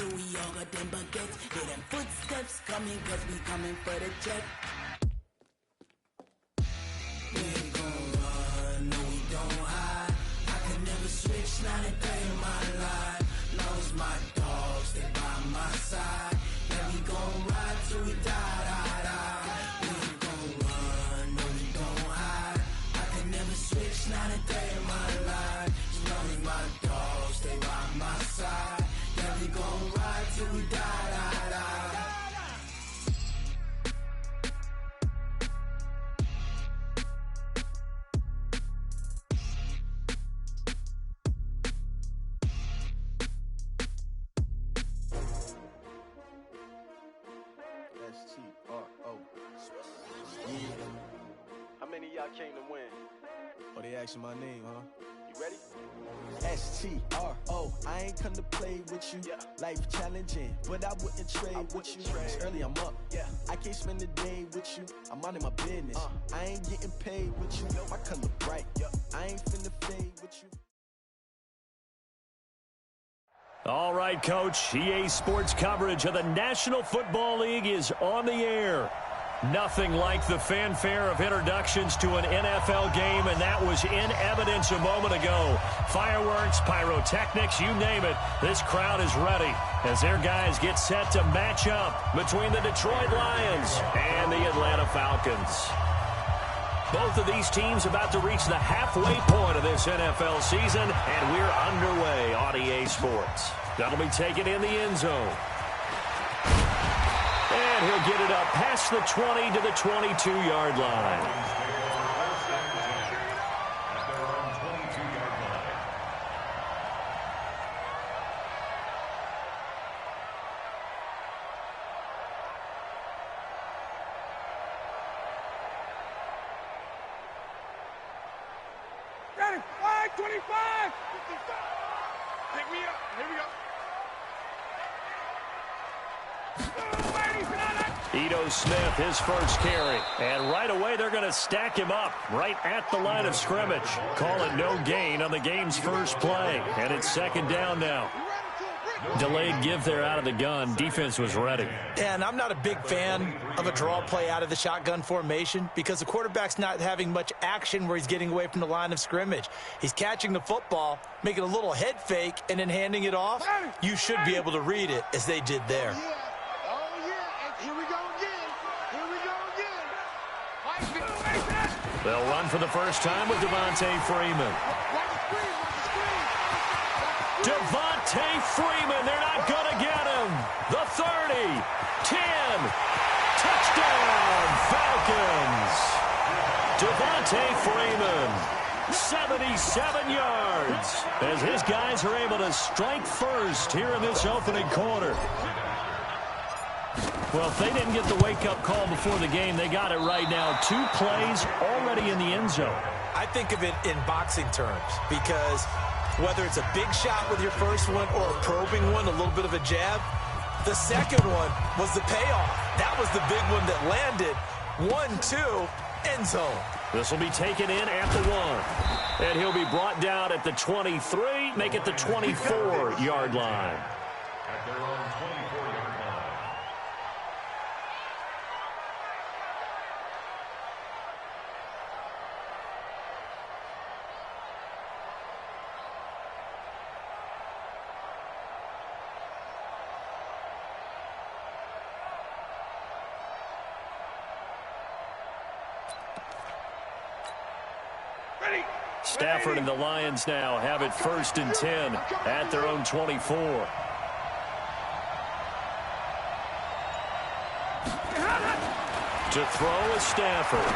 till we all got them baguettes. Hear them footsteps coming, cause we coming for the check. We ain't gon' run, no we don't hide. I can never switch, not a day in my life. Long as my dogs stay by my side. Yeah, we gon' ride till we die, die, die. We ain't gon' run, no we don't hide. I can never switch, not a day in my life. As long as my dogs stay by my side. Yeah, we gon' ride till we die, die, die. S-T-R-O. Yeah. How many of y'all came to win? Oh, they asking my name, huh? You ready? S-T-R-O. I ain't come to play with you. Yeah. Life challenging, but I wouldn't trade with you. It's early, I'm up. Yeah. I can't spend the day with you. I'm minding my business. I ain't getting paid with you. My color bright. I ain't finna fade with you. All right, Coach. EA Sports coverage of the National Football League is on the air. Nothing like the fanfare of introductions to an NFL game, and that was in evidence a moment ago. Fireworks, pyrotechnics, you name it. This crowd is ready as their guys get set to match up between the Detroit Lions and the Atlanta Falcons. Both of these teams about to reach the halfway point of this NFL season, and we're underway on EA Sports. That'll be taken in the end zone. And he'll get it up past the 20 to the 22-yard line. Ready, 5:25. Pick me up. Here we go. Ito Smith, his first carry. And right away, they're going to stack him up right at the line of scrimmage. Call it no gain on the game's first play. And it's second down now. Delayed give there out of the gun. Defense was ready. And I'm not a big fan of a draw play out of the shotgun formation because the quarterback's not having much action where he's getting away from the line of scrimmage. He's catching the football, making a little head fake, and then handing it off. You should be able to read it as they did there. Here we go again. Here we go again. They'll run for the first time with Devontae Freeman. Devontae Freeman, they're not going to get him. The 30, 10, touchdown, Falcons. Devontae Freeman, 77 yards, as his guys are able to strike first here in this opening quarter. Well, if they didn't get the wake-up call before the game, they got it right now. 2 plays already in the end zone. I think of it in boxing terms because whether it's a big shot with your first one or a probing one, a little bit of a jab, the second one was the payoff. That was the big one that landed. 1-2, end zone. This will be taken in at the 1. And he'll be brought down at the 23, make it the 24-yard line. At their own 24-yard line. Stafford and the Lions now have it 1st and 10 at their own 24. To throw is Stafford.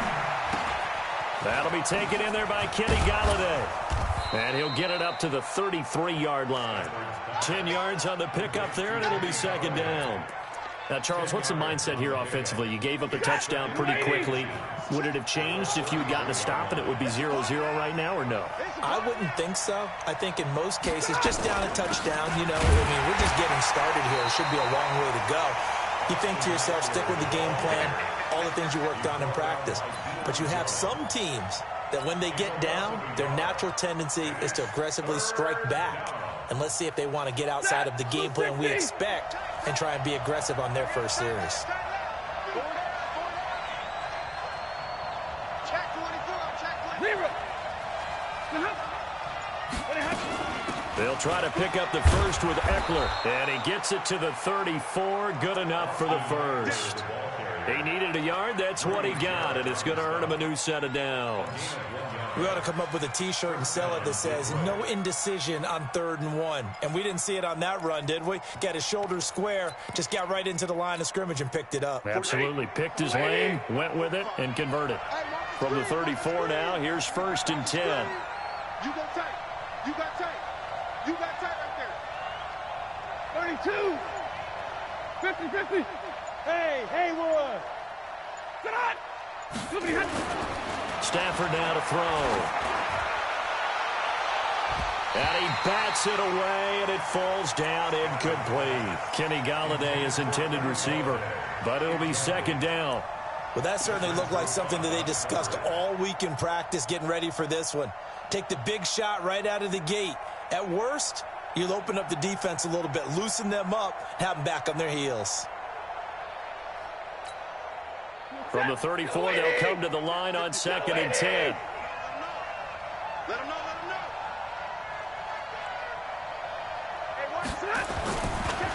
That'll be taken in there by Kenny Golladay. And he'll get it up to the 33-yard line. 10 yards on the pickup there, and it'll be second down. Now, Charles, what's the mindset here offensively? You gave up a touchdown pretty quickly. Would it have changed if you had gotten a stop and it would be 0-0 right now, or no? I wouldn't think so. I think in most cases, just down a touchdown, you know, I mean, we're just getting started here. It should be a long way to go. You think to yourself, stick with the game plan, all the things you worked on in practice. But you have some teams that when they get down, their natural tendency is to aggressively strike back. And let's see if they want to get outside of the game plan we expect and try and be aggressive on their first series. They'll try to pick up the first with Eckler, and he gets it to the 34. Good enough for the first. He needed a yard. That's what he got, and it's going to earn him a new set of downs. We ought to come up with a T-shirt and sell it that says, no indecision on 3rd and 1. And we didn't see it on that run, did we? Got his shoulders square, just got right into the line of scrimmage and picked it up. Absolutely. Picked his lane, went with it, and converted. From the 34 now, here's 1st and 10. You go tight. You got tight. You got tight right there. 32. 50. Hey, Roy. Sit on. Stafford now to throw. And he bats it away, and it falls down incomplete. Kenny Golladay is intended receiver, but it'll be 2nd down. Well, that certainly looked like something that they discussed all week in practice getting ready for this one. Take the big shot right out of the gate. At worst, you'll open up the defense a little bit, loosen them up, have them back on their heels. From the 34, they'll come to the line on 2nd and 10. Let him know.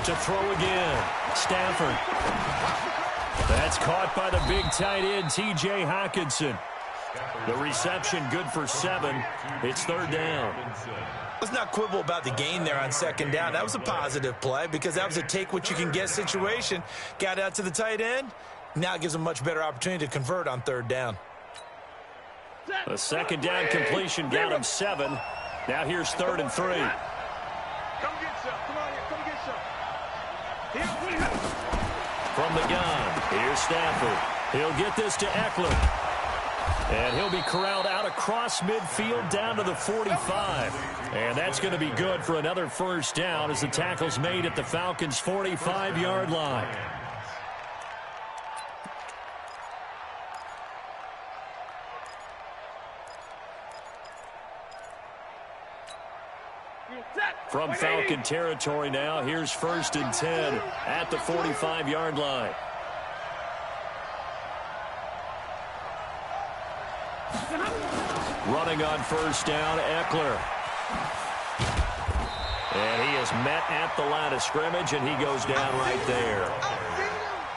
To throw again. Stafford. That's caught by the big tight end, T.J. Hockenson. The reception good for 7. It's 3rd down. Let's not quibble about the gain there on 2nd down. That was a positive play because that was a take-what-you-can-get situation. Got out to the tight end. Now it gives them a much better opportunity to convert on 3rd down. The 2nd down completion got him 7. Now here's 3rd and 3. Come get some. Come on here. Come get some. From the gun, here's Stafford. He'll get this to Eckler. And he'll be corralled out across midfield down to the 45. And that's going to be good for another 1st down as the tackle's made at the Falcons' 45-yard line. From Falcon territory now, here's 1st and 10 at the 45-yard line. Running on 1st down, Eckler. And he is met at the line of scrimmage, and he goes down right there.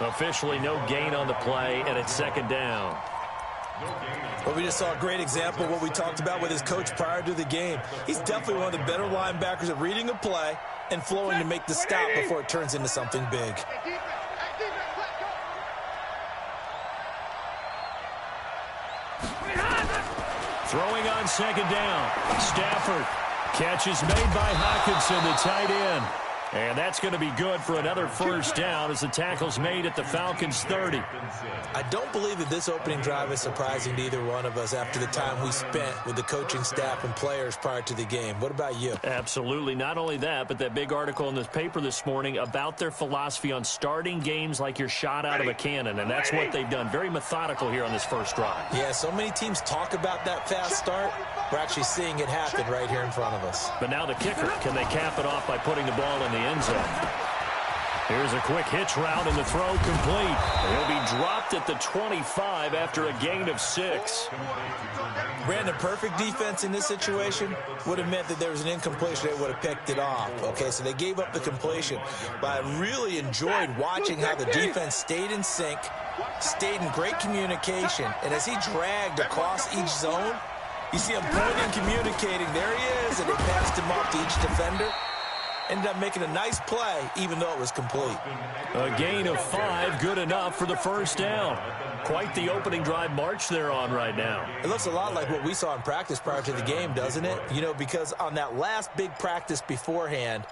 Officially no gain on the play, and it's 2nd down. Well, we just saw a great example of what we talked about with his coach prior to the game. He's definitely one of the better linebackers at reading a play and flowing to make the stop before it turns into something big. Throwing on 2nd down. Stafford. Catch is made by Hockenson, the tight end. And that's going to be good for another 1st down as the tackle's made at the Falcons' 30. I don't believe that this opening drive is surprising to either one of us after the time we spent with the coaching staff and players prior to the game. What about you? Absolutely. Not only that, but that big article in this paper this morning about their philosophy on starting games like you're shot out of a cannon, and that's what they've done. Very methodical here on this first drive. Yeah, so many teams talk about that fast start. We're actually seeing it happen right here in front of us. But now the kicker, can they cap it off by putting the ball in the end zone? Here's a quick hitch route, and the throw complete. He'll be dropped at the 25 after a gain of 6. Brandon, perfect defense in this situation would have meant that there was an incompletion. They would have picked it off. Okay, so they gave up the completion. But I really enjoyed watching how the defense stayed in sync, stayed in great communication. And as he dragged across each zone, you see him pointing, communicating. There he is, and they passed him off to each defender. Ended up making a nice play, even though it was complete. A gain of 5, good enough for the 1st down. Quite the opening drive march they're on right now. It looks a lot like what we saw in practice prior to the game, doesn't it? You know, because on that last big practice beforehand,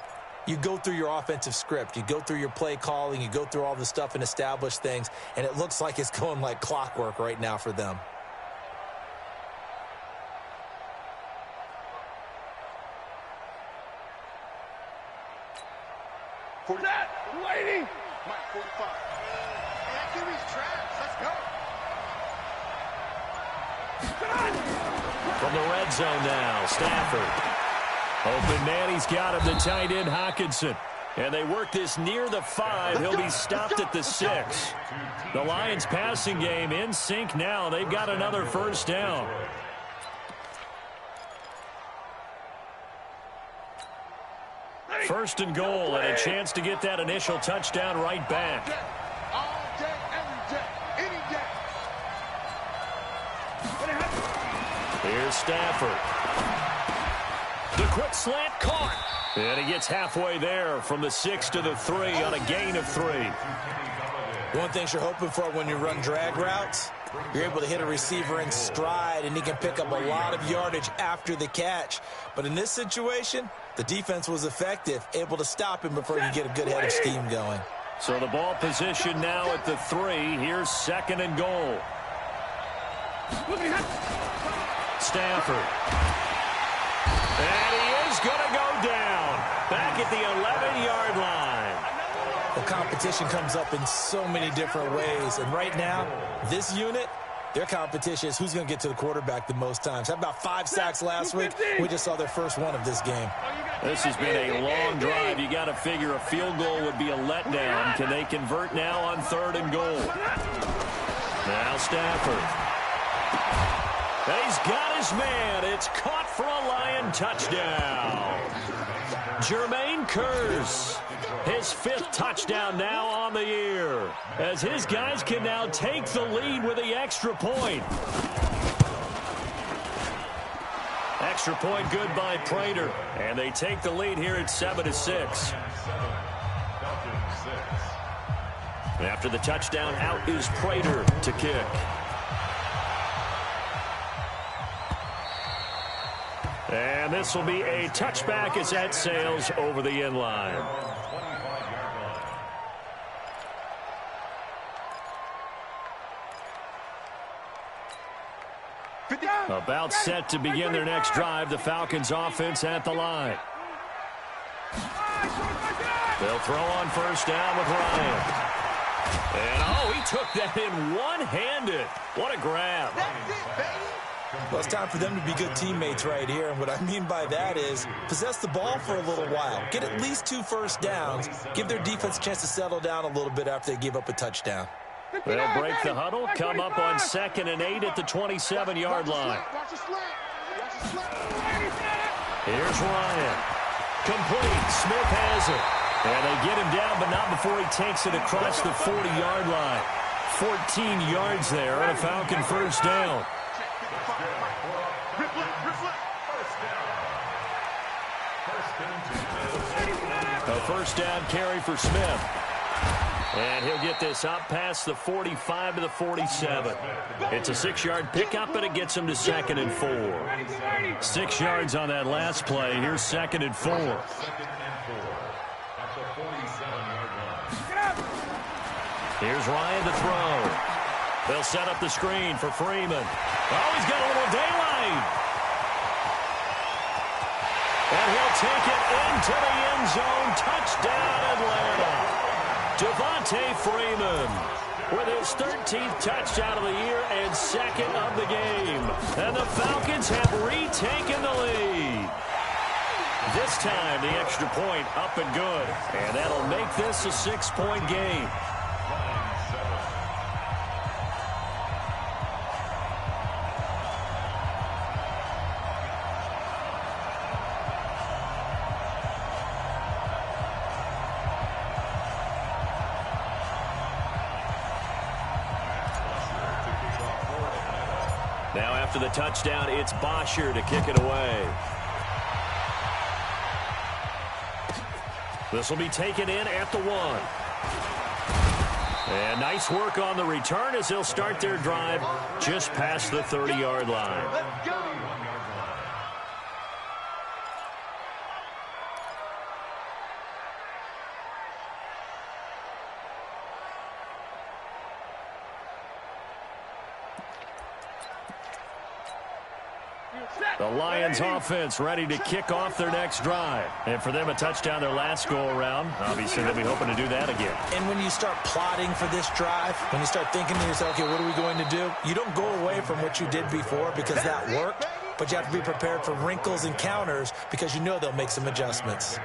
you go through your offensive script. You go through your play calling. You go through all the stuff and establish things. And it looks like it's going like clockwork right now for them. That lady! Mike 45. Hey, that QB's trash. Let's go. From the red zone now, Stafford. Open man, he's got him, the tight end, Hockenson. And they work this near the 5. He'll be stopped at the 6. The Lions passing game in sync now. They've got another first down. First and goal, and a chance to get that initial touchdown right back. All day, every day, any day. Here's Stafford. The quick slant caught. And he gets halfway there from the 6 to the 3 on a gain of 3. One thing you're hoping for when you run drag routes, you're able to hit a receiver in stride, and he can pick up a lot of yardage after the catch. But in this situation, the defense was effective, able to stop him before he could get a good head of steam going. So the ball position now at the 3. Here's second and goal. Stafford. And he is going to go down. Back at the 11-yard line. The competition comes up in so many different ways. And right now, this unit, their competition is who's going to get to the quarterback the most times. How about 5 sacks last week? We just saw their first one of this game. This has been a long drive. You got to figure a field goal would be a letdown. Can they convert now on 3rd and goal? Now Stafford. He's got his man. It's caught for a Lion touchdown. Jermaine Kearse, his 5th touchdown now on the year, as his guys can now take the lead with the extra point. Extra point good by Prater, and they take the lead here at 7-6. After the touchdown, out is Prater to kick. And this will be a touchback as that sails over the end line. About set to begin their next drive, the Falcons offense at the line. They'll throw on first down with Ryan. And, oh, he took that in one-handed. What a grab. That's it, baby. Well, it's time for them to be good teammates right here. And what I mean by that is possess the ball for a little while. Get at least 2 first downs. Give their defense a chance to settle down a little bit after they give up a touchdown. They'll break the huddle, come up on 2nd and 8 at the 27-yard line. Here's Ryan. Complete. Smith has it. And they get him down, but not before he takes it across the 40-yard line. 14 yards there on a Falcon first down. A first down carry for Smith. And he'll get this up past the 45 to the 47. It's a 6-yard pickup, and it gets him to 2nd and 4. 6 yards on that last play. Here's 2nd and 4. Here's Ryan to throw. They'll set up the screen for Freeman. Oh, he's got a little daylight. And he'll take it into the end zone. Touchdown, Atlanta. Devontae Freeman with his 13th touchdown of the year and 2nd of the game. And the Falcons have retaken the lead. This time, the extra point up and good. And that'll make this a 6-point game. Now after the touchdown, it's Bosher to kick it away. This will be taken in at the 1. And nice work on the return as they'll start their drive just past the 30-yard line. Let's go. The Lions offense ready to kick off their next drive. And for them, a touchdown their last go-around. Obviously, they'll be hoping to do that again. And when you start plotting for this drive, when you start thinking to yourself, okay, what are we going to do? You don't go away from what you did before because that worked. but you have to be prepared for wrinkles and counters because you know they'll make some adjustments.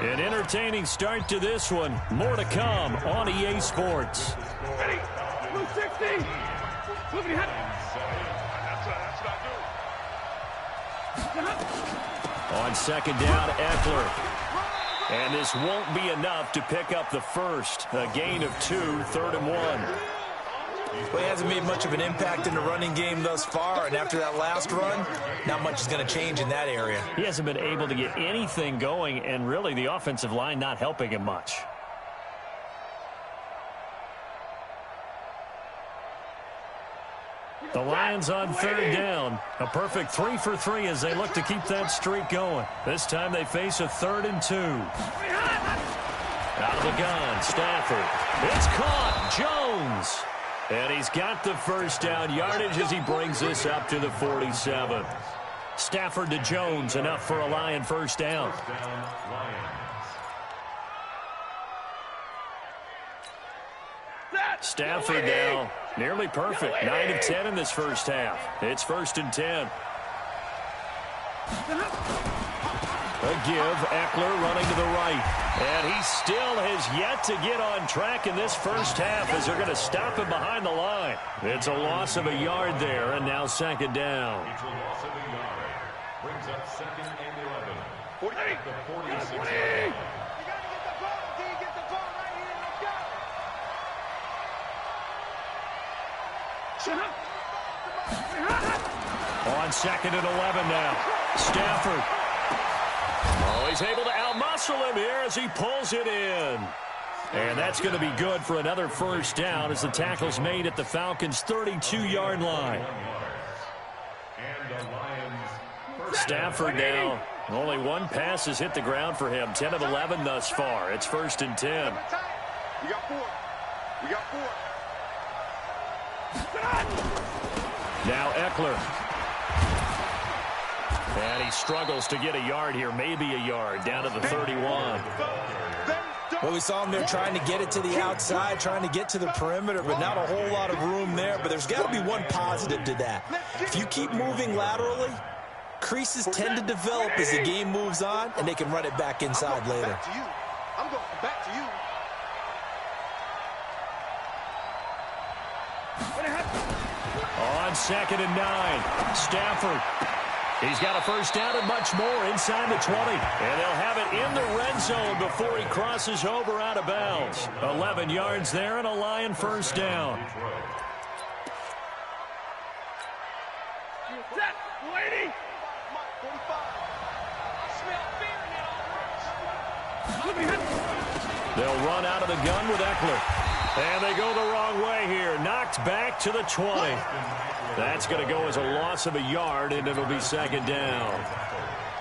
An entertaining start to this one. More to come on EA Sports. Ready? Blue 60. Moving ahead. That's what I do. On second down, Eckler. And this won't be enough to pick up the first. A gain of 2, 3rd and 1. Well, he hasn't made much of an impact in the running game thus far, and after that last run, not much is going to change in that area. He hasn't been able to get anything going, and really the offensive line not helping him much. The Lions on 3rd down. A perfect 3 for 3 as they look to keep that streak going. This time they face a 3rd and 2. Out of the gun, Stafford. It's caught. Jones. And he's got the first down yardage as he brings this up to the 47. Stafford to Jones, enough for a Lion first down. Stafford now nearly perfect. 9 of 10 in this first half. It's 1st and 10. A give. Eckler running to the right. And he still has yet to get on track in this first half as they're going to stop him behind the line. It's a loss of a yard there, and now 2nd down. It's a loss of a yard. Brings up 2nd and 11. 48. The 46 You yard gotta line. get the ball. D, get the ball right here. Let's go. On 2nd and 11 now. Stafford. Oh, he's able to outmuscle him here as he pulls it in. And that's going to be good for another first down as the tackle's made at the Falcons' 32-yard line. Stafford now. Only one pass has hit the ground for him. 10 of 11 thus far. It's 1st and 10. We got 4. We got 4. Now Eckler. And he struggles to get a yard here, maybe a yard, down to the 31. Well, we saw him there trying to get it to the outside, trying to get to the perimeter, but not a whole lot of room there. But there's got to be one positive to that. If you keep moving laterally, creases tend to develop as the game moves on, and they can run it back inside later. I'm going back to you. On 2nd and 9, Stafford. He's got a first down and much more inside the 20. And they'll have it in the red zone before he crosses over out of bounds. 11 yards there and a Lion first down. Set, lady. They'll run out of the gun with Eckler. And they go the wrong way here. Knocked back to the 20. That's going to go as a loss of a yard, and it'll be 2nd down.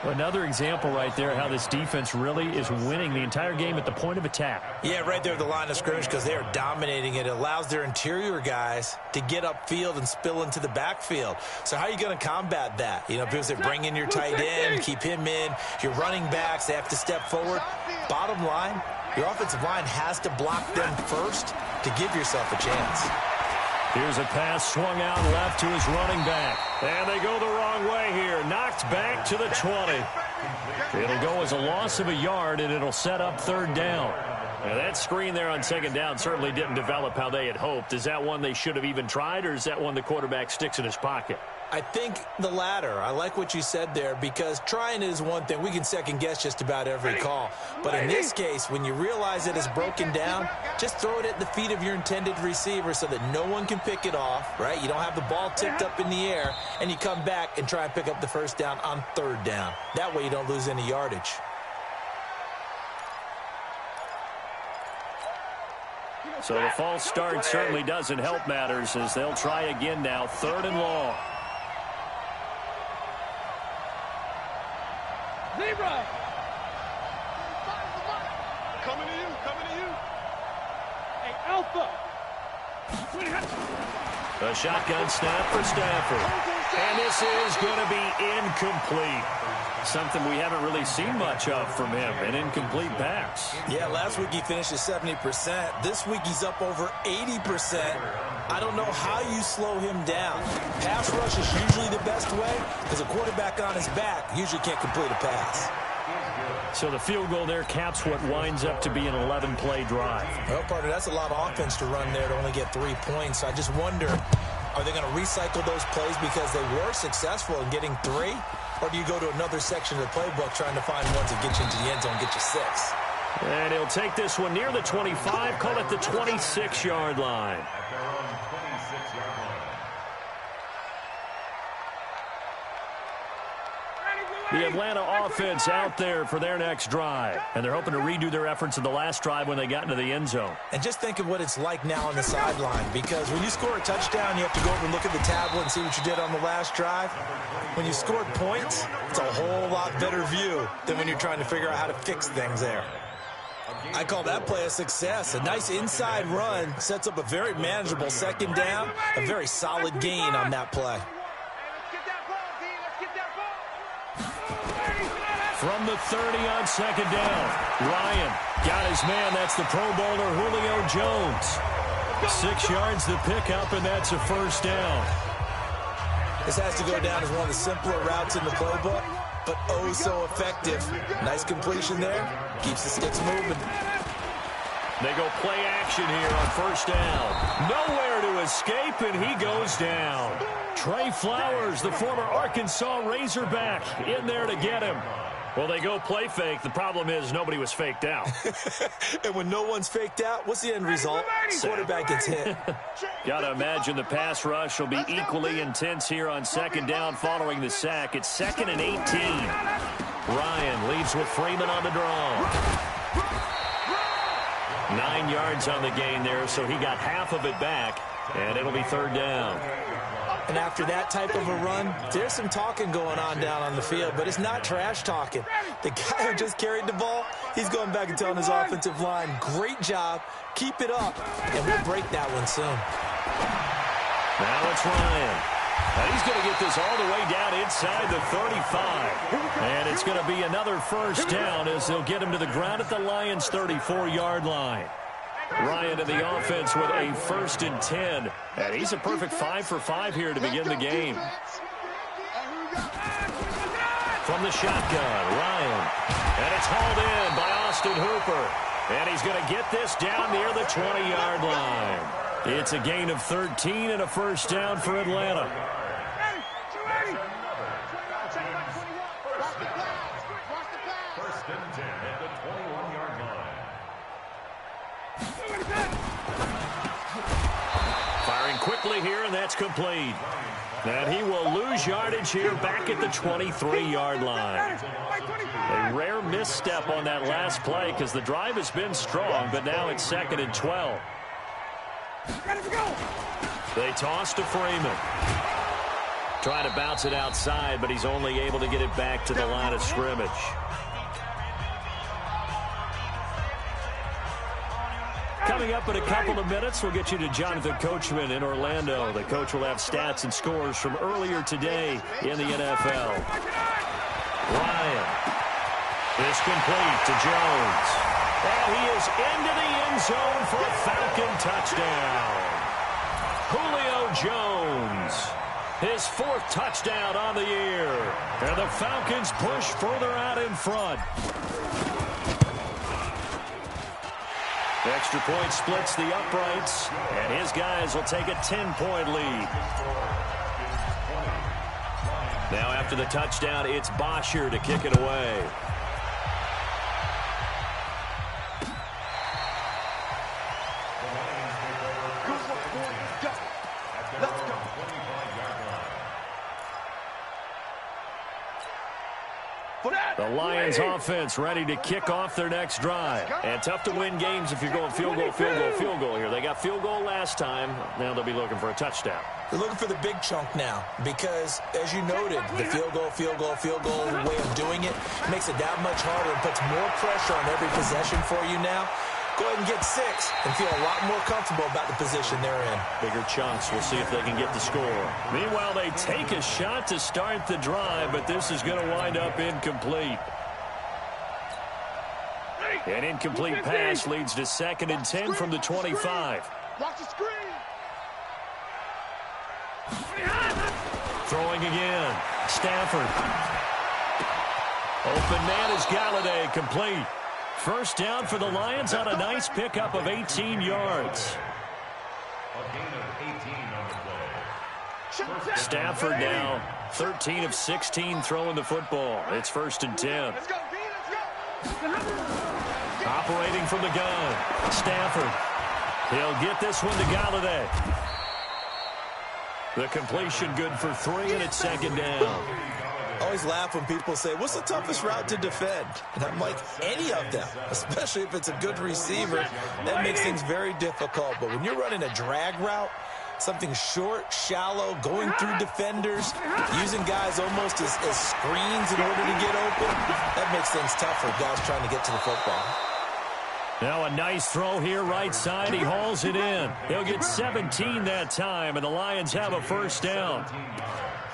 Another example right there how this defense really is winning the entire game at the point of attack. Yeah, right there at the line of scrimmage because they are dominating it. It allows their interior guys to get upfield and spill into the backfield. So how are you going to combat that? You know, because they bring in your tight end, keep him in. Your running backs, they have to step forward. Bottom line, your offensive line has to block them first to give yourself a chance. Here's a pass swung out left to his running back. And they go the wrong way here. Knocked back to the 20. It'll go as a loss of a yard, and it'll set up 3rd down. Now, that screen there on 2nd down certainly didn't develop how they had hoped. Is that one they should have even tried, or is that one the quarterback sticks in his pocket? I think the latter. I like what you said there because trying is one thing. We can second-guess just about every call. But in this case, when you realize it is broken down, just throw it at the feet of your intended receiver so that no one can pick it off, right? You don't have the ball tipped up in the air, and you come back and try and pick up the first down on 3rd down. That way you don't lose any yardage. So the false start certainly doesn't help matters as they'll try again now. 3rd and long. Zebra. Coming to you. Hey, Alpha. A shotgun snap for Stafford. And this is going to be incomplete. something we haven't really seen much of from him, an incomplete pass. Yeah, last week he finished at 70%. This week he's up over 80%. I don't know how you slow him down. Pass rush is usually the best way because a quarterback on his back usually can't complete a pass. So the field goal there caps what winds up to be an 11-play drive. Well, partner, that's a lot of offense to run there to only get 3 points. I just wonder, are they going to recycle those plays because they were successful in getting 3? Or do you go to another section of the playbook trying to find ones that get you into the end zone, get you 6? And he'll take this one near the 25, call it the 26-yard line. The Atlanta offense out there for their next drive. And they're hoping to redo their efforts in the last drive when they got into the end zone. And just think of what it's like now on the sideline. Because when you score a touchdown, you have to go over and look at the tablet and see what you did on the last drive. When you scored points, it's a whole lot better view than when you're trying to figure out how to fix things there. I call that play a success. A nice inside run sets up a very manageable second down. A very solid gain on that play. From the 30 on second down, Ryan got his man. That's the Pro Bowler Julio Jones. 6 yards to pick up, and that's a first down. This has to go down as one of the simpler routes in the playbook, but oh so effective. Nice completion there. Keeps the sticks moving. They go play action here on first down. Nowhere to escape, and he goes down. Trey Flowers, the former Arkansas Razorback, in there to get him. Well, they go play fake. The problem is nobody was faked out. And when no one's faked out, what's the end result? Quarterback gets hit. Got to imagine the pass rush will be equally intense here on second down following the sack. It's 2nd and 18. Ryan leads with Freeman on the draw. 9 yards on the gain there, so he got half of it back, and it'll be third down. And after that type of a run, there's some talking going on down on the field, but it's not trash talking. The guy who just carried the ball, he's going back and telling his offensive line, great job, keep it up, and we'll break that one soon. Now it's Ryan. And he's going to get this all the way down inside the 35. And it's going to be another first down as they'll get him to the ground at the Lions' 34-yard line. Ryan in the offense with a 1st and 10. And he's a perfect 5 for 5 here to begin the game. From the shotgun, Ryan. And it's hauled in by Austin Hooper. And he's going to get this down near the 20-yard line. It's a gain of 13 and a first down for Atlanta. Quickly here, and that's complete. And he will lose yardage here back at the 23-yard line. A rare misstep on that last play because the drive has been strong, but now it's 2nd and 12. They toss to Freeman. Trying to bounce it outside, but he's only able to get it back to the line of scrimmage. Coming up in a couple of minutes, we'll get you to Jonathan Coachman in Orlando. The coach will have stats and scores from earlier today in the NFL. Ryan is complete to Jones. And he is into the end zone for a Falcon touchdown. Julio Jones, his 4th touchdown on the year. And the Falcons push further out in front. The extra point splits the uprights, and his guys will take a 10-point lead. Now after the touchdown, it's Bosher to kick it away. The Lions offense ready to kick off their next drive. And tough to win games if you're going field goal, field goal, field goal here. They got field goal last time. Now they'll be looking for a touchdown. They're looking for the big chunk now because, as you noted, the field goal way of doing it makes it that much harder and puts more pressure on every possession for you now. go ahead and get 6 and feel a lot more comfortable about the position they're in. Bigger chunks. We'll see if they can get the score. Meanwhile, they take a shot to start the drive, but this is going to wind up incomplete. An incomplete pass leads to 2nd and 10 from the 25. Watch the screen. Throwing again. Stafford. Open man is Galladay, complete. First down for the Lions on a nice pickup of 18 yards. A gain of 18 on the play. Stafford now 13 of 16 throwing the football. It's 1st and 10. Let's go, B, let's go. Operating from the gun. Stafford. He'll get this one to Galladay. The completion good for 3, and it's 2nd down. I always laugh when people say, what's the toughest route to defend? And I'm like, any of them, especially if it's a good receiver. That makes things very difficult. But when you're running a drag route, something short, shallow, going through defenders, using guys almost as screens in order to get open, that makes things tough for guys trying to get to the football. Now a nice throw here right side. He hauls it in. He'll get 17 that time, and the Lions have a 1st down.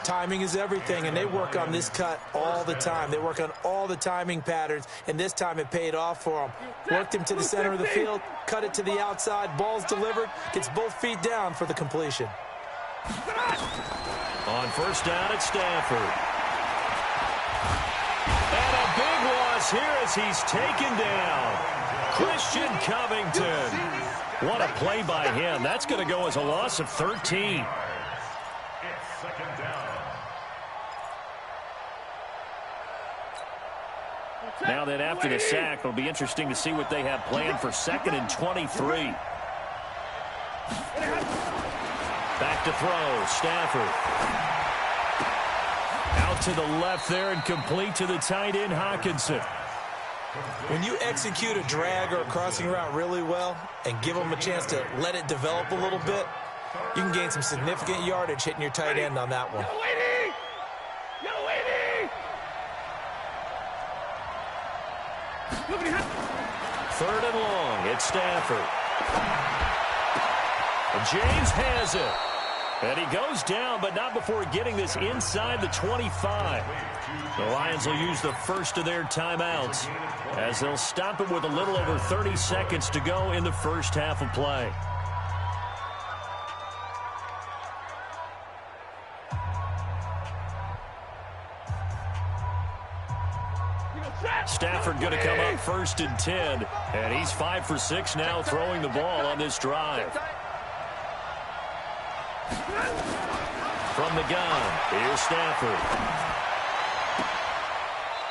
Timing is everything, and they work on this cut all the time. They work on all the timing patterns, and this time it paid off for them. Worked him to the center of the field, cut it to the outside, ball's delivered, gets both feet down for the completion. On 1st down, it's Stafford. And a big loss here as he's taken down. Christian Covington. What a play by him. That's going to go as a loss of 13. It's 2nd down. Now then, after the sack, it'll be interesting to see what they have planned for 2nd and 23. Back to throw. Stafford. Out to the left there and complete to the tight end, Hockenson. When you execute a drag or a crossing route really well and give them a chance to let it develop a little bit, you can gain some significant yardage hitting your tight end on that one. Yellow lady! 3rd and long. It's Stafford. And James has it. And he goes down, but not before getting this inside the 25. The Lions will use the first of their timeouts as they'll stop it with a little over 30 seconds to go in the first half of play. Stafford going to come up 1st and 10, and he's 5 for 6 now throwing the ball on this drive. From the gun, here's Stafford.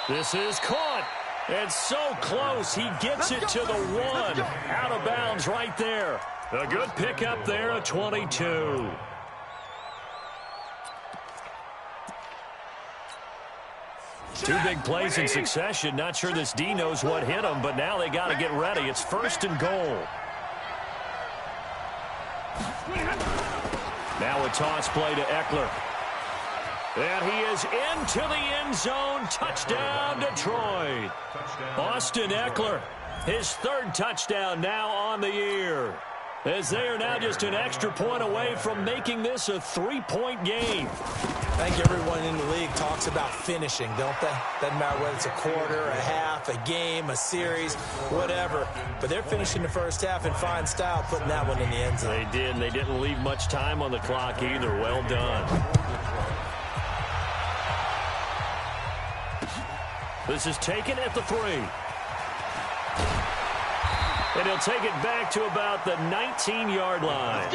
This is caught, and so close, he gets it to the 1. Out of bounds right there. A good pickup there, a 22. Two big plays in succession. Not sure this D knows what hit him, but now they got to get ready. It's 1st and goal. Now a toss play to Eckler. And he is into the end zone. Touchdown, Detroit. Austin Eckler, his 3rd touchdown now on the year. As they are now just an extra point away from making this a 3-point game. I think everyone in the league talks about finishing, don't they? Doesn't matter whether it's a quarter, a half, a game, a series, whatever. But they're finishing the first half in fine style, putting that one in the end zone. They did, and they didn't leave much time on the clock either. Well done. This is taken at the 3. And he'll take it back to about the 19-yard line.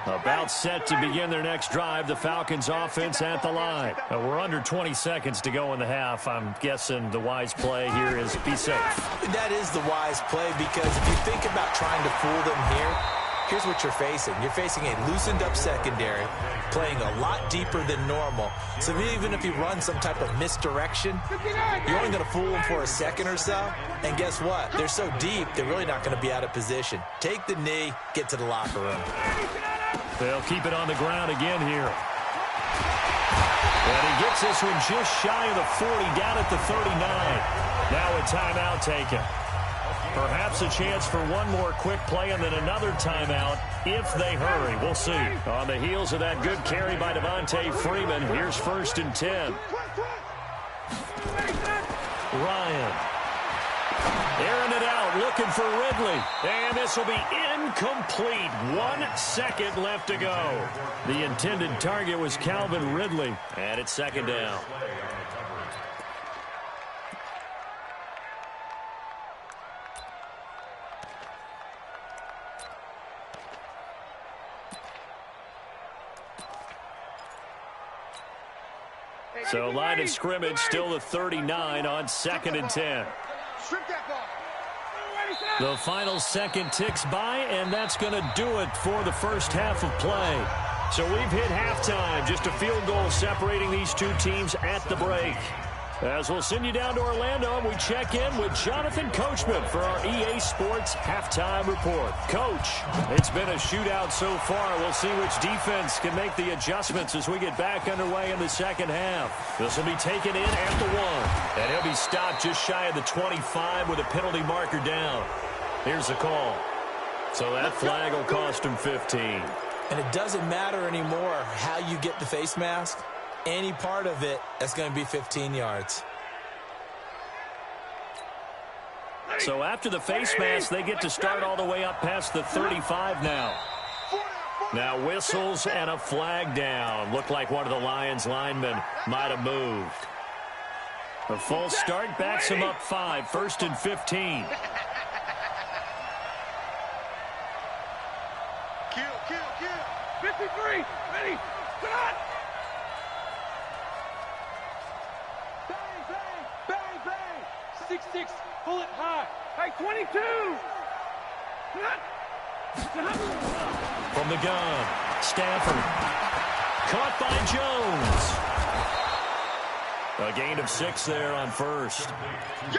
About set to begin their next drive. The Falcons offense at the line. We're under 20 seconds to go in the half. I'm guessing the wise play here is be safe. That is the wise play, because if you think about trying to fool them here, here's what you're facing. You're facing a loosened up secondary, playing a lot deeper than normal. So even if you run some type of misdirection, you're only going to fool them for a second or so. And guess what? They're so deep, they're really not going to be out of position. Take the knee, get to the locker room. They'll keep it on the ground again here. And he gets this one just shy of the 40, down at the 39. Now a timeout taken. Perhaps a chance for one more quick play and then another timeout if they hurry. We'll see. On the heels of that good carry by Devontae Freeman, here's 1st and 10. Ryan. Airing it out, looking for Ridley. And this will be incomplete. 1 second left to go. The intended target was Calvin Ridley. And it's 2nd down. So line of scrimmage still the 39 on 2nd and 10. The final second ticks by, and that's going to do it for the first half of play. So we've hit halftime, just a field goal separating these two teams at the break. As we'll send you down to Orlando, we check in with Jonathan Coachman for our EA Sports Halftime Report. Coach, it's been a shootout so far. We'll see which defense can make the adjustments as we get back underway in the second half. This will be taken in at the 1. And he'll be stopped just shy of the 25 with a penalty marker down. Here's the call. So that flag will cost him 15. And it doesn't matter anymore how you get the face mask. Any part of it, that's going to be 15 yards. So after the face mask, they get to start all the way up past the 35 now. Now whistles and a flag down. Looked like one of the Lions linemen might have moved. A full start backs him up 5, 1st and 15. Kill. 53, ready, start! Bang! 6-6, pull it high. Hey, 22! From the gun, Stafford. Caught by Jones. A gain of 6 there on 1st.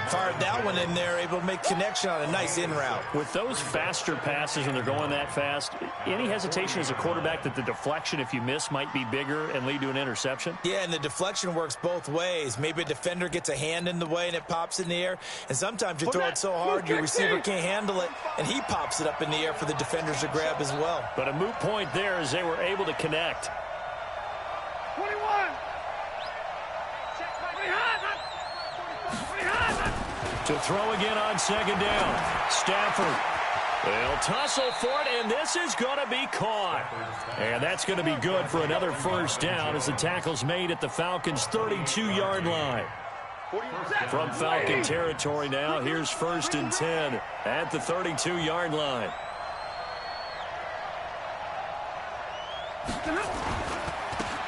Fired that one in there, able to make connection on a nice in route. With those faster passes when they're going that fast, any hesitation as a quarterback that the deflection, if you miss, might be bigger and lead to an interception? Yeah, and the deflection works both ways. Maybe a defender gets a hand in the way and it pops in the air. And sometimes you throw it so hard your receiver can't handle it, and he pops it up in the air for the defenders to grab as well. But a moot point there as they were able to connect. 21! To throw again on 2nd down. Stafford. They'll tussle for it, and this is going to be caught. And that's going to be good for another 1st down as the tackle's made at the Falcons' 32-yard line. From Falcon territory now, here's 1st and 10 at the 32-yard line.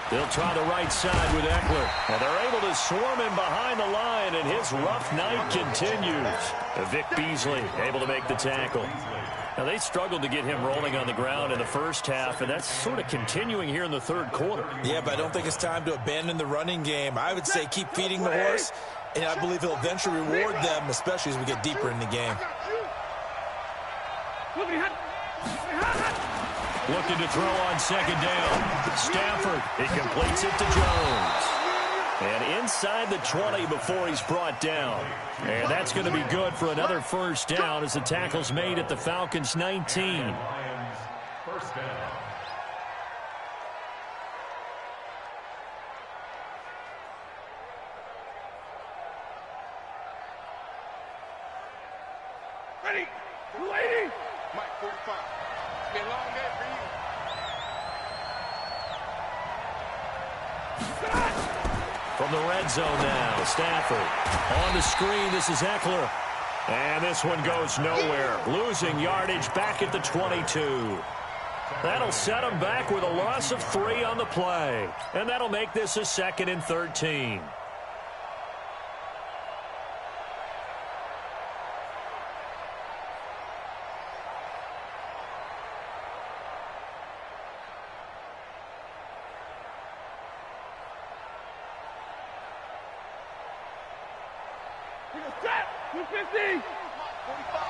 They'll try the right side with Eckler. And they're able to swarm him behind the line, and his rough night continues. Vic Beasley able to make the tackle. Now, they struggled to get him rolling on the ground in the first half, and that's sort of continuing here in the 3rd quarter. Yeah, but I don't think it's time to abandon the running game. I would say keep feeding the horse, and I believe he'll eventually reward them, especially as we get deeper in the game. Looking to throw on 2nd down. Stafford, he completes it to Jones. And inside the 20 before he's brought down. And that's going to be good for another 1st down as the tackle's made at the Falcons' 19. First down. Ready, lady! Mike, 45. It's been a long day for you. From the red zone now, Stafford. On the screen, this is Eckler. And this one goes nowhere. Losing yardage back at the 22. That'll set him back with a loss of 3 on the play. And that'll make this a 2nd and 13. Set! 250! 45.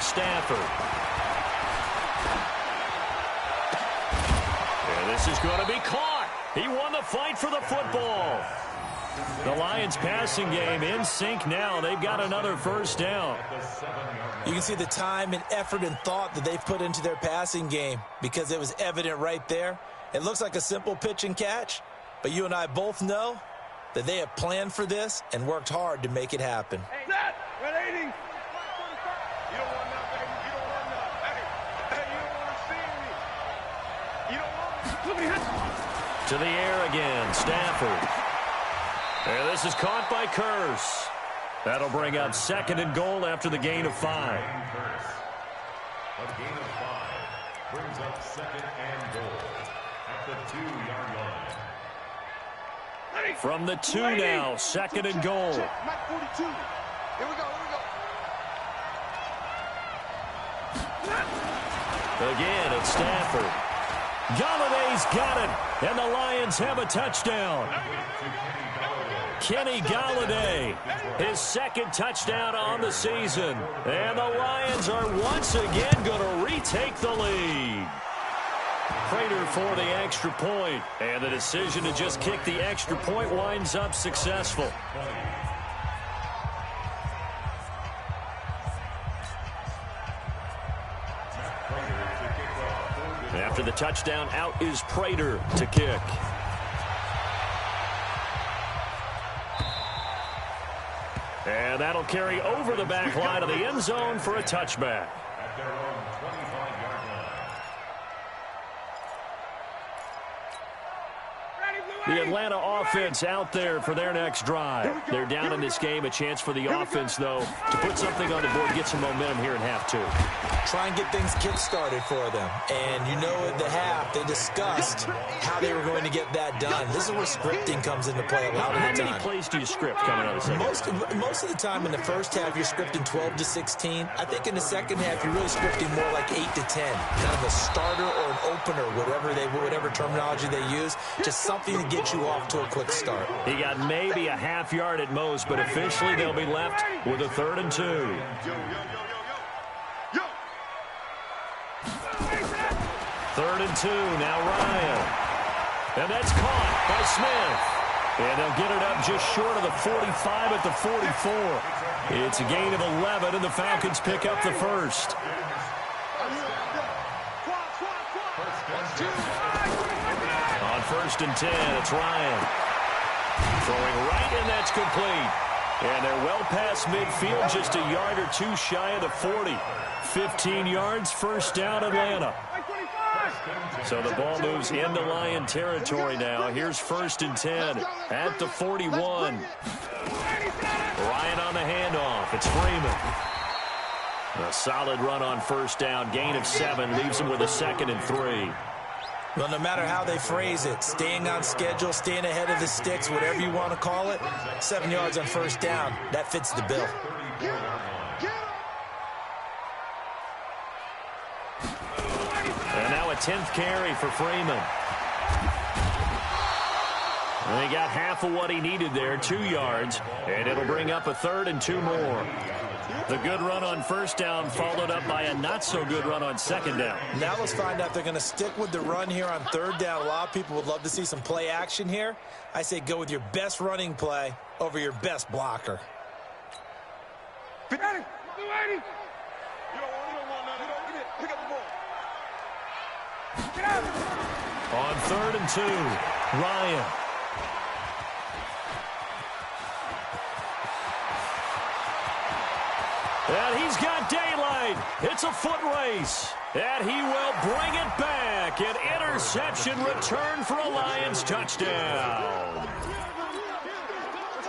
Stafford. This is going to be caught. He won the fight for the football. The Lions passing game in sync now. They've got another first down. You can see the time and effort and thought that they've put into their passing game because it was evident right there. It looks like a simple pitch and catch, but you and I both know that they have planned for this and worked hard to make it happen. Hey, Zach, 180. You don't want that, baby. You don't want that. Hey, you don't want to see me. You don't want To the air again, Stafford. And this is caught by Curse. That'll bring up 2nd and goal after the gain of 5. A gain of 5 brings up 2nd and goal at the 2-yard line. From the 2 now, 2nd and goal. Mike 42. Here we go, Again, it's Stafford. Galladay's got it, and the Lions have a touchdown. Kenny Galladay, his 2nd touchdown on the season. And the Lions are once again going to retake the lead. Prater for the extra point, and the decision to just kick the extra point winds up successful. After the touchdown, out is Prater to kick. And that'll carry over the back line of the end zone for a touchback. At their own 25-yard line. The Atlanta offense out there for their next drive. They're down in this game. A chance for the offense, though, to put something on the board, get some momentum here in half 2. Try and get things kick-started for them. And you know at the half, they discussed how they were going to get that done. This is where scripting comes into play a lot of the time. How many plays do you script coming out of the second? Most of the time in the first half, you're scripting 12 to 16. I think in the second half, you're really scripting more like 8 to 10. Kind of a starter or an opener, whatever terminology they use. Just something to get you off to a quick start. He got maybe a half yard at most, but officially they'll be left with a 3rd and 2. Third and 2, now Ryan. And that's caught by Smith. And they'll get it up just short of the 45 at the 44. It's a gain of 11, and the Falcons pick up the first. On 1st and 10, it's Ryan. Throwing right, and that's complete. And they're well past midfield, just a yard or 2 shy of the 40. 15 yards, first down, Atlanta. So the ball moves into Lion territory now. Here's 1st and 10 at the 41. Ryan on the handoff. It's Freeman. A solid run on first down. Gain of 7 leaves him with a 2nd and 3. Well, no matter how they phrase it, staying on schedule, staying ahead of the sticks, whatever you want to call it, 7 yards on first down, that fits the bill. And now a 10th carry for Freeman. And he got half of what he needed there, 2 yards, and it'll bring up a 3rd and 2 more. The good run on first down followed up by a not-so-good run on 2nd down. Now let's find out if they're going to stick with the run here on 3rd down. A lot of people would love to see some play action here. I say go with your best running play over your best blocker. You don't want nothing. Pick up the ball. On 3rd and 2, Ryan. And he's got daylight. It's a foot race. And he will bring it back. An interception return for a Lions touchdown.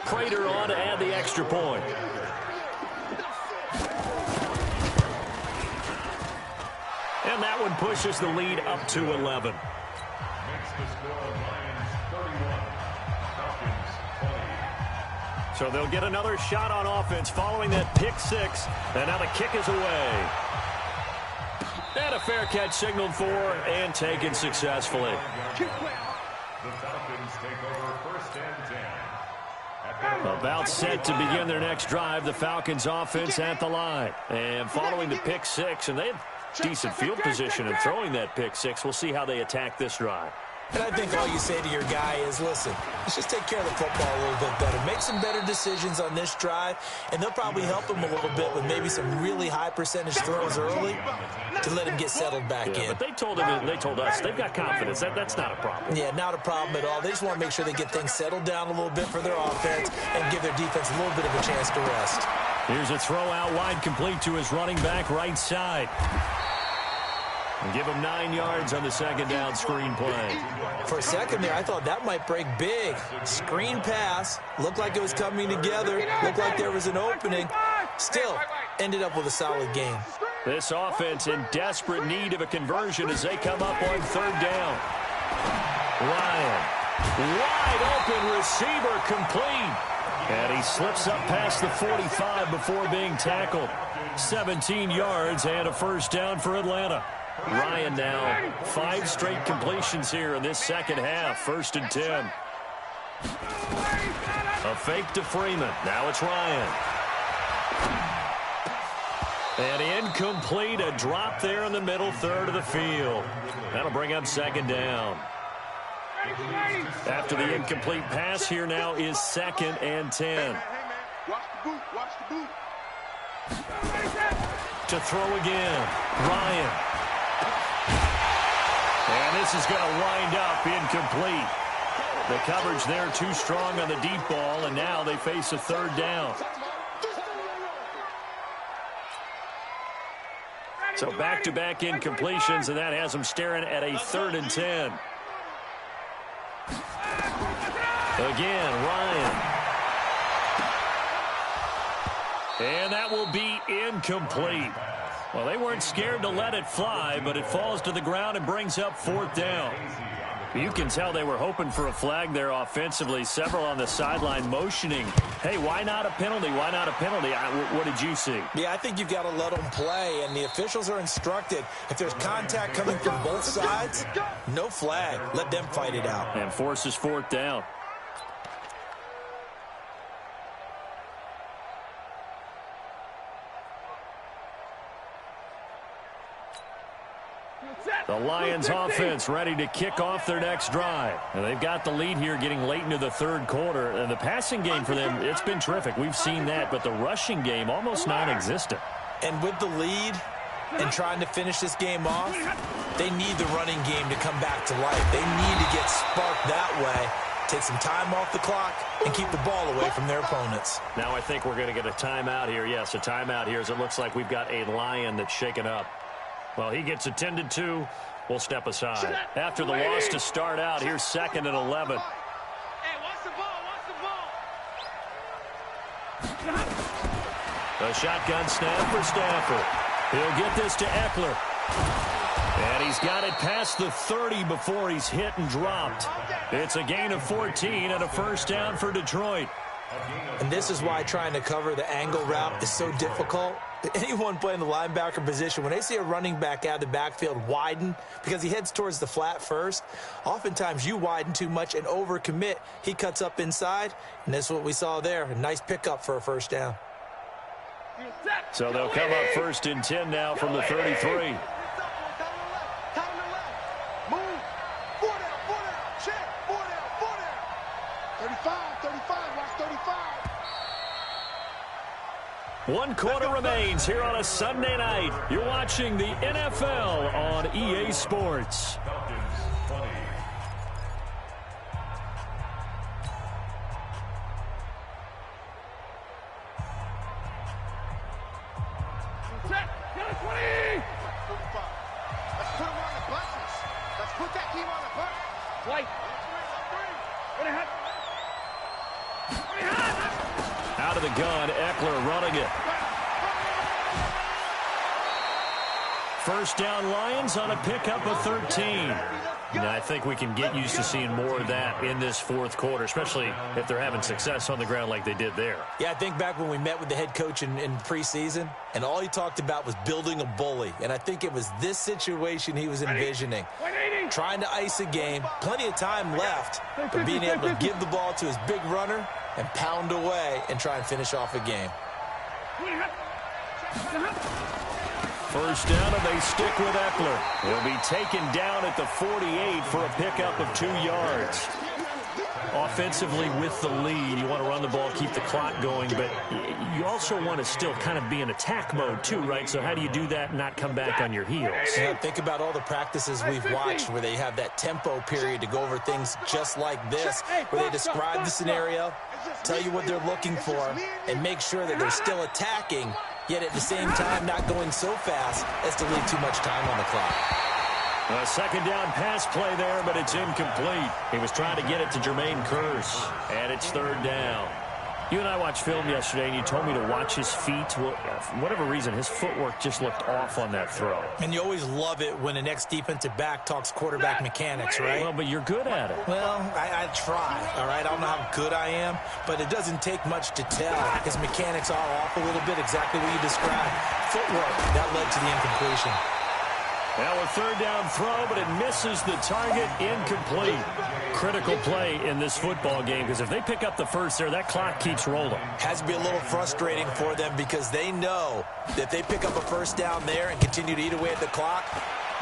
Prater on to add the extra point. And that one pushes the lead up to 11. Makes the score Lions 31, Falcons 20. So they'll get another shot on offense following that pick 6. And now the kick is away. And a fair catch signaled for and taken successfully. The Falcons take over 1st and 10. About set to begin their next drive, the Falcons offense at the line. And following the pick 6, and they have decent field position in throwing that pick 6. We'll see how they attack this drive. And I think all you say to your guy is, listen, let's just take care of the football a little bit better. Make some better decisions on this drive, and they'll probably help him a little bit with maybe some really high percentage throws early to let him get settled back in. But they told us they've got confidence. That's not a problem. Yeah, not a problem at all. They just want to make sure they get things settled down a little bit for their offense and give their defense a little bit of a chance to rest. Here's a throw out wide, complete to his running back right side. And give him 9 yards on the second down screen play. For a second there, I thought that might break big. Screen pass. Looked like it was coming together. Looked like there was an opening. Still, ended up with a solid game. This offense in desperate need of a conversion as they come up on third down. Ryan. Wide open receiver, complete. And he slips up past the 45 before being tackled. 17 yards and a first down for Atlanta. Ryan now 5 straight completions here in this second half. 1st and 10. A fake to Freeman. Now it's Ryan. And incomplete. A drop there in the middle third of the field. That'll bring up second down. After the incomplete pass, here now is 2nd and 10. Watch the boot. Watch the boot. To throw again. Ryan. And this is going to wind up incomplete. The coverage there too strong on the deep ball, and now they face a third down. So back-to-back incompletions, and that has them staring at a 3rd and 10. Again, Ryan. And that will be incomplete. Well, they weren't scared to let it fly, but it falls to the ground and brings up 4th down. You can tell they were hoping for a flag there offensively. Several on the sideline motioning, hey, why not a penalty? Why not a penalty? What did you see? Yeah, I think you've got to let them play, and the officials are instructed, if there's contact coming from both sides, no flag. Let them fight it out. And forces 4th down. The Lions offense ready to kick off their next drive. And they've got the lead here getting late into the 3rd quarter. And the passing game for them, it's been terrific. We've seen that. But the rushing game, almost non-existent. And with the lead and trying to finish this game off, they need the running game to come back to life. They need to get sparked that way, take some time off the clock, and keep the ball away from their opponents. Now I think we're going to get a timeout here. Yes, a timeout here as it looks like we've got a Lion that's shaken up. Well, he gets attended to. We'll step aside. After the loss to start out, here's 2nd and 11. Hey, watch the ball. Watch the ball. A shotgun snap for Stafford. He'll get this to Eckler. And he's got it past the 30 before he's hit and dropped. It's a gain of 14 and a first down for Detroit. And this is why trying to cover the angle route is so difficult. Anyone playing the linebacker position, when they see a running back out of the backfield widen because he heads towards the flat first, oftentimes you widen too much and overcommit. He cuts up inside, and that's what we saw there. A nice pickup for a first down. So they'll come up 1st and 10 now from the 33. One quarter remains here on a Sunday night. You're watching the NFL on EA Sports. Falcons 20. Check. Got a 20. Let's put him on the buses. Let's put that team on the bus. White. Out of the gun, Eckler running it. First down Lions on a pickup of 13. And I think we can get used to seeing more of that in this 4th quarter, especially if they're having success on the ground like they did there. Yeah, I think back when we met with the head coach in preseason, and all he talked about was building a bully. And I think it was this situation he was envisioning. Trying to ice a game, plenty of time left, but being able to give the ball to his big runner and pound away and try and finish off a game. first down, and they stick with Eckler. He'll be taken down at the 48 for a pickup of 2 yards. Offensively with the lead, you want to run the ball, keep the clock going, but you also want to still kind of be in attack mode too, right? So how do you do that and not come back on your heels? Yeah, think about all the practices we've watched where they have that tempo period to go over things just like this, where they describe the scenario, tell you what they're looking for, and make sure that they're still attacking, yet at the same time not going so fast as to leave too much time on the clock. A second down pass play there, but it's incomplete. He was trying to get it to Jermaine Kearse, and it's third down. You and I watched film yesterday, and you told me to watch his feet. Well, for whatever reason, his footwork just looked off on that throw. And you always love it when the next defensive back talks quarterback mechanics, right? Well, but you're good at it. Well, I try, all right? I don't know how good I am, but it doesn't take much to tell. His mechanics are off a little bit, exactly what you described. Footwork, that led to the incompletion. Now a third down throw, but it misses the target, incomplete. Critical play in this football game, because if they pick up the first there, that clock keeps rolling. Has to be a little frustrating for them because they know that if they pick up a first down there and continue to eat away at the clock,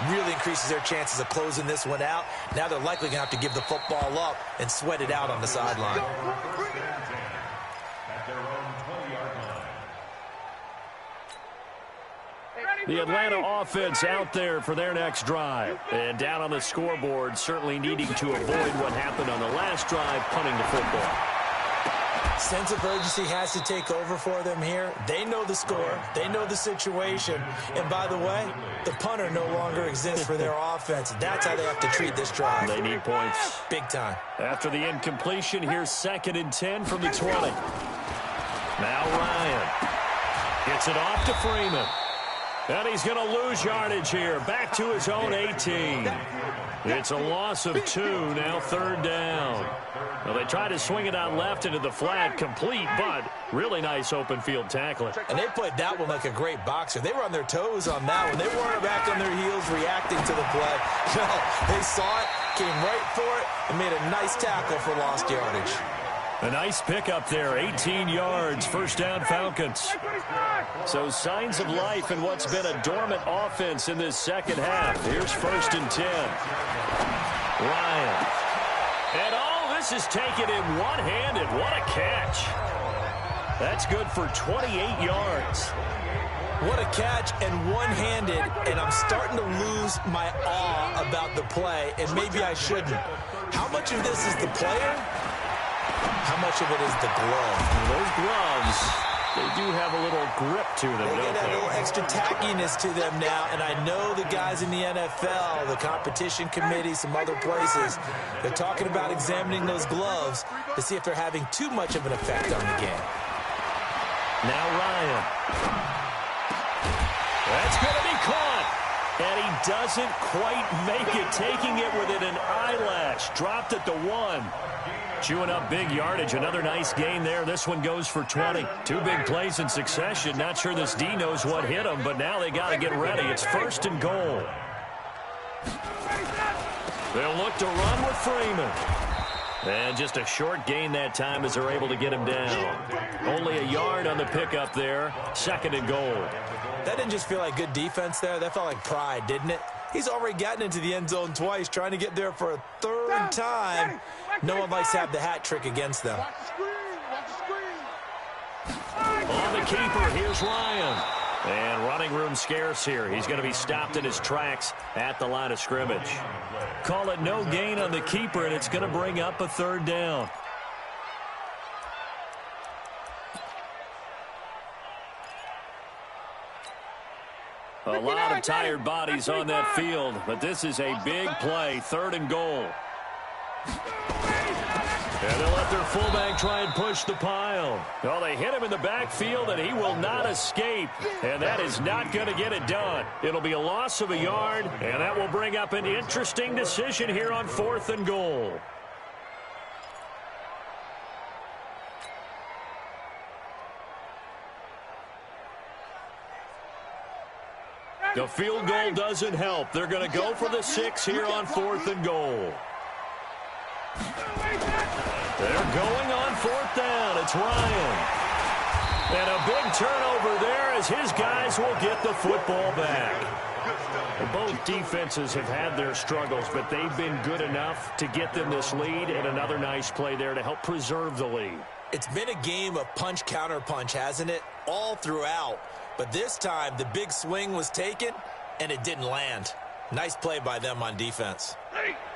really increases their chances of closing this one out. Now they're likely going to have to give the football up and sweat it out on the sideline. The Atlanta offense out there for their next drive. And down on the scoreboard, certainly needing to avoid what happened on the last drive, punting the football. Sense of urgency has to take over for them here. They know the score. They know the situation. And by the way, the punter no longer exists for their offense. That's how they have to treat this drive. They need points. Big time. After the incompletion, here's 2nd and 10 from the 20. Now Ryan gets it off to Freeman. And he's going to lose yardage here. Back to his own 18. It's a loss of 2. Now third down. Well, they tried to swing it out left into the flat. Complete, but really nice open field tackling. And they played that one like a great boxer. They were on their toes on that one. They weren't back on their heels reacting to the play. No, they saw it, came right for it, and made a nice tackle for lost yardage. A nice pickup there, 18 yards, first down Falcons. So signs of life in what's been a dormant offense in this second half. Here's 1st and 10. Ryan. And all this is taken in one-handed. What a catch. That's good for 28 yards. What a catch and one-handed, and I'm starting to lose my awe about the play, and maybe I shouldn't. How much of this is the player? How much of it is the glove? Those gloves, they do have a little grip to them, they don't get they? a little extra tackiness to them now, and I know the guys in the NFL, the competition committee, some other places, they're talking about examining those gloves to see if they're having too much of an effect on the game. Now Ryan. That's going to be caught. And he doesn't quite make it, taking it within an eyelash. Dropped at the 1. Chewing up big yardage. Another nice gain there. This one goes for 20. 2 big plays in succession. Not sure this D knows what hit him, but now they got to get ready. It's 1st and goal. They'll look to run with Freeman. And just a short gain that time as they're able to get him down. Only a yard on the pickup there. 2nd and goal. That didn't just feel like good defense there. That felt like pride, didn't it? He's already gotten into the end zone twice, trying to get there for a 3rd time. No one likes to have the hat trick against them. On the keeper, here's Ryan. And running room scarce here. He's going to be stopped in his tracks at the line of scrimmage. Call it no gain on the keeper, and it's going to bring up a 3rd down. A lot of tired bodies on that field, but this is a big play, 3rd and goal. And they'll let their fullback try and push the pile. Well, they hit him in the backfield, and he will not escape. And that is not going to get it done. It'll be a loss of a yard, and that will bring up an interesting decision here on 4th and goal. The field goal doesn't help. They're going to go for the 6 here on 4th and goal. They're going on 4th down. It's Ryan. And a big turnover there as his guys will get the football back. Both defenses have had their struggles, but they've been good enough to get them this lead, and another nice play there to help preserve the lead. It's been a game of punch-counter-punch, hasn't it? All throughout. But this time, the big swing was taken, and it didn't land. Nice play by them on defense.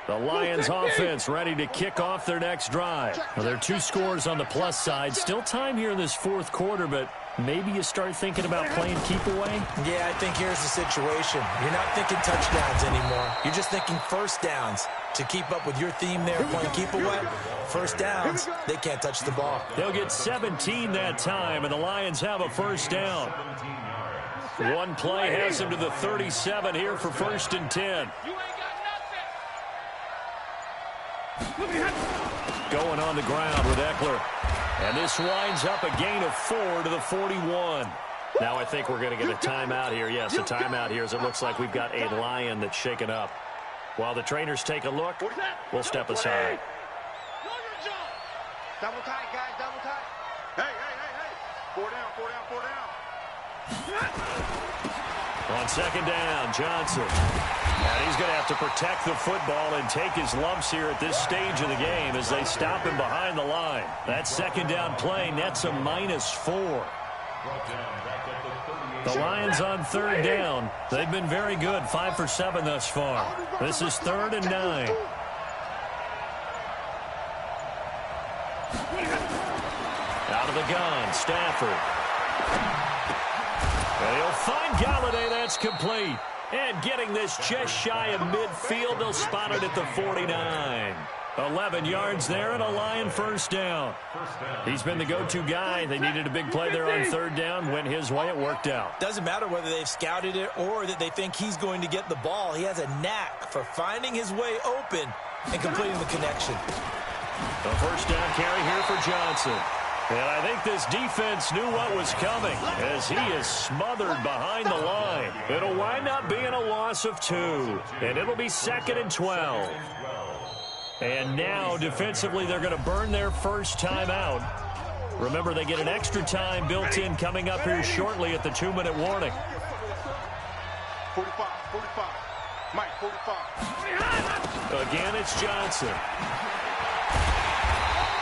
The Lions offense ready to kick off their next drive. Well, there are 2 scores on the plus side. Still time here in this fourth quarter, but maybe you start thinking about playing keep away? Yeah, I think here's the situation. You're not thinking touchdowns anymore. You're just thinking first downs. To keep up with your theme there, playing keep away, first downs, they can't touch the ball. They'll get 17 that time, and the Lions have a first down. One play has them to the 37 here for 1st and 10. Going on the ground with Eckler. And this winds up a gain of 4 to the 41. Now I think we're going to get a timeout here. Yes, a timeout here as it looks like we've got a Lion that's shaken up. While the trainers take a look, we'll step aside. Double tight, guys, double tight. Hey. 4 down. On 2nd down, Johnson. And he's going to have to protect the football and take his lumps here at this stage of the game as they stop him behind the line. That 2nd down play nets a -4. The Lions on 3rd down. They've been very good, 5 for 7 thus far. This is 3rd and 9. Out of the gun, Stafford. And he'll find Galladay. That's complete. And getting this just shy of midfield, they'll spot it at the 49. 11 yards there and a Lion first down. He's been the go-to guy. They needed a big play there on 3rd down. Went his way. It worked out. Doesn't matter whether they've scouted it or that they think he's going to get the ball. He has a knack for finding his way open and completing the connection. The first down carry here for Johnson. And I think this defense knew what was coming as he is smothered behind the line. It'll wind up being a loss of 2. And it'll be 2nd and 12. And now, defensively, they're going to burn their first time out. Remember, they get an extra time built in coming up here shortly at the 2-minute warning. 45. Mike, 45. Again, it's Johnson.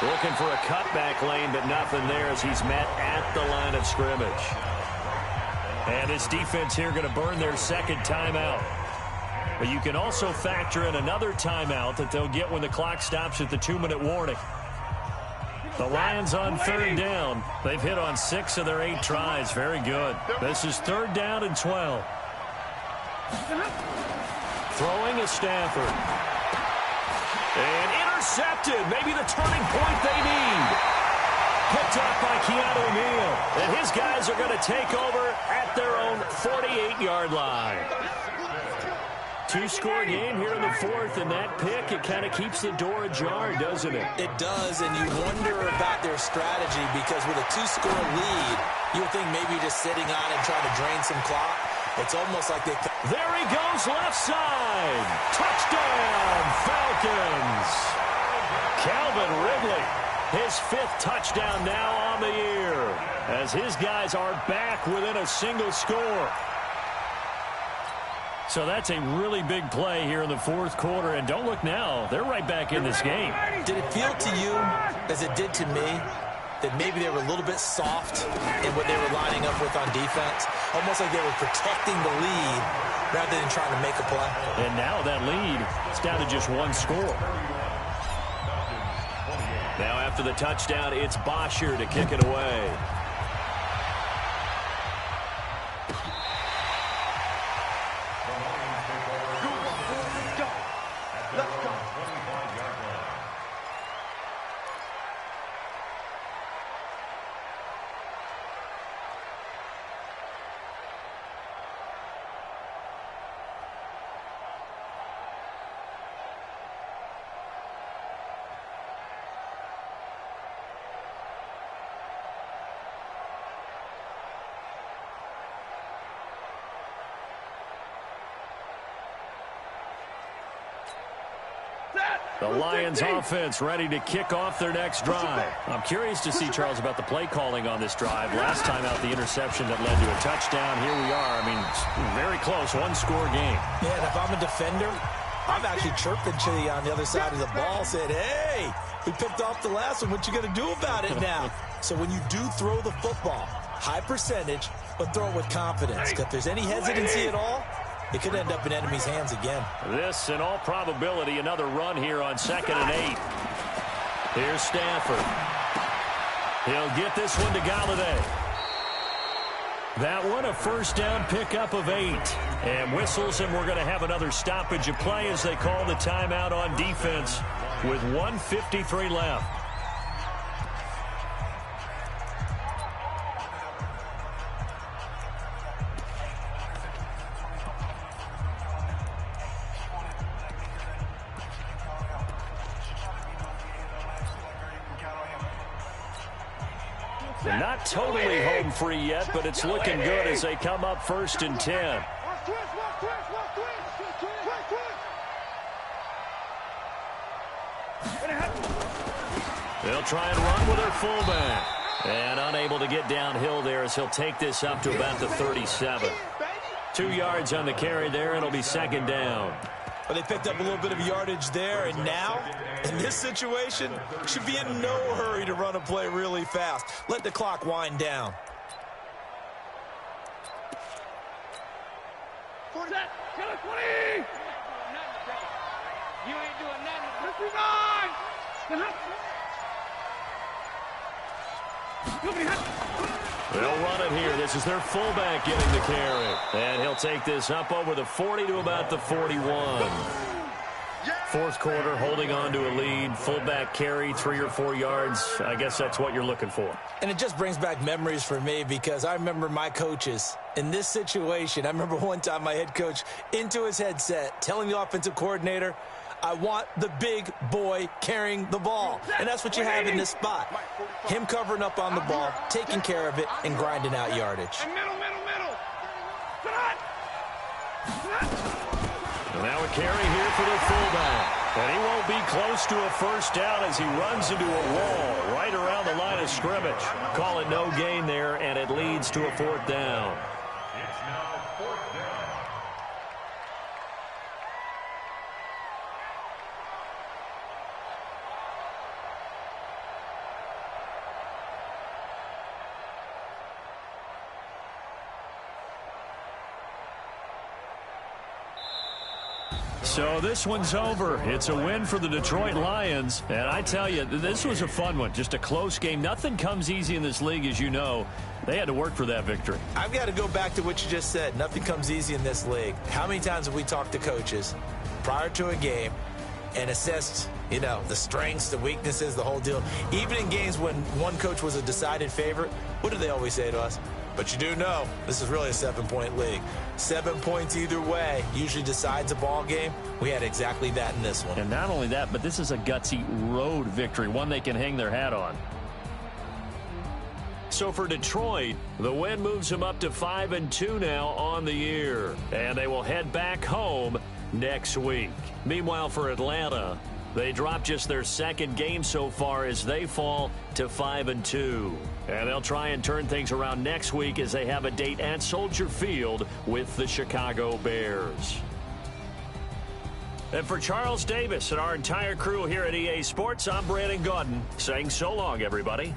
Looking for a cutback lane, but nothing there as he's met at the line of scrimmage. And this defense here going to burn their 2nd timeout. But you can also factor in another timeout that they'll get when the clock stops at the 2-minute warning. The Lions on 3rd down. They've hit on 6 of their 8 tries. Very good. This is 3rd down and 12. Throwing is Stafford. And intercepted. Maybe the turning point they need. Picked up by Keanu Neal. And his guys are going to take over at their own 48-yard line. 2-score game here in the 4th, and that pick, it kind of keeps the door ajar, doesn't it? It does, and you wonder about their strategy because with a 2-score lead, you would think maybe just sitting on it and trying to drain some clock. It's almost like they... There he goes, left side. Touchdown, Falcons. Calvin Ridley, his 5th touchdown now on the year as his guys are back within a single score. So that's a really big play here in the 4th quarter. And don't look now, they're right back in this game. Did it feel to you, as it did to me, that maybe they were a little bit soft in what they were lining up with on defense? Almost like they were protecting the lead rather than trying to make a play. And now that lead is down to just 1 score. Now after the touchdown, it's Bosher to kick it away. The Lions offense ready to kick off their next drive. I'm curious to see, Charles, about the play calling on this drive. Last time out, the interception that led to a touchdown. Here we are. I mean, very close, one-score game. Yeah, and if I'm a defender, I'm actually chirping to you on the other side of the ball, saying, hey, we picked off the last one. What you going to do about it now? So when you do throw the football, high percentage, but throw it with confidence. If there's any hesitancy at all, it could end up in enemy's hands again. This, in all probability, another run here on 2nd and 8. Here's Stafford. He'll get this one to Galladay. That one, a first down pickup of 8. And whistles, and we're going to have another stoppage of play as they call the timeout on defense with 1:53 left. They're not totally home free yet, but it's looking good as they come up 1st and 10. They'll try and run with their fullback. And unable to get downhill there as he'll take this up to about the 37. 2 yards on the carry there. It'll be 2nd down. Well, they picked up a little bit of yardage there, and now, in this situation, should be in no hurry to run a play really fast. Let the clock wind down. You ain't doing nothing. They'll run it here. This is their fullback getting the carry. And he'll take this up over the 40 to about the 41. Fourth quarter, holding on to a lead. Fullback carry, 3 or 4 yards. I guess that's what you're looking for. And it just brings back memories for me because I remember my coaches in this situation. I remember one time my head coach into his headset telling the offensive coordinator, I want the big boy carrying the ball. And that's what you have in this spot. Him covering up on the ball, taking care of it, and grinding out yardage. And now a carry here for the fullback. And he won't be close to a first down as he runs into a wall right around the line of scrimmage. Call it no gain there, and it leads to a 4th down. It's now 4th down. So this one's over. It's a win for the Detroit Lions. And I tell you, this was a fun one. Just a close game. Nothing comes easy in this league, as you know. They had to work for that victory. I've got to go back to what you just said. Nothing comes easy in this league. How many times have we talked to coaches prior to a game and assessed, you know, the strengths, the weaknesses, the whole deal? Even in games when one coach was a decided favorite, what do they always say to us? But you do know this is really a 7-point league. 7 points either way usually decides a ball game. We had exactly that in this one. And not only that, but this is a gutsy road victory, one they can hang their hat on. So for Detroit, the win moves them up to 5-2 now on the year. And they will head back home next week. Meanwhile, for Atlanta, they dropped just their 2nd game so far as they fall to 5-2. And they'll try and turn things around next week as they have a date at Soldier Field with the Chicago Bears. And for Charles Davis and our entire crew here at EA Sports, I'm Brandon Gaudin saying so long, everybody.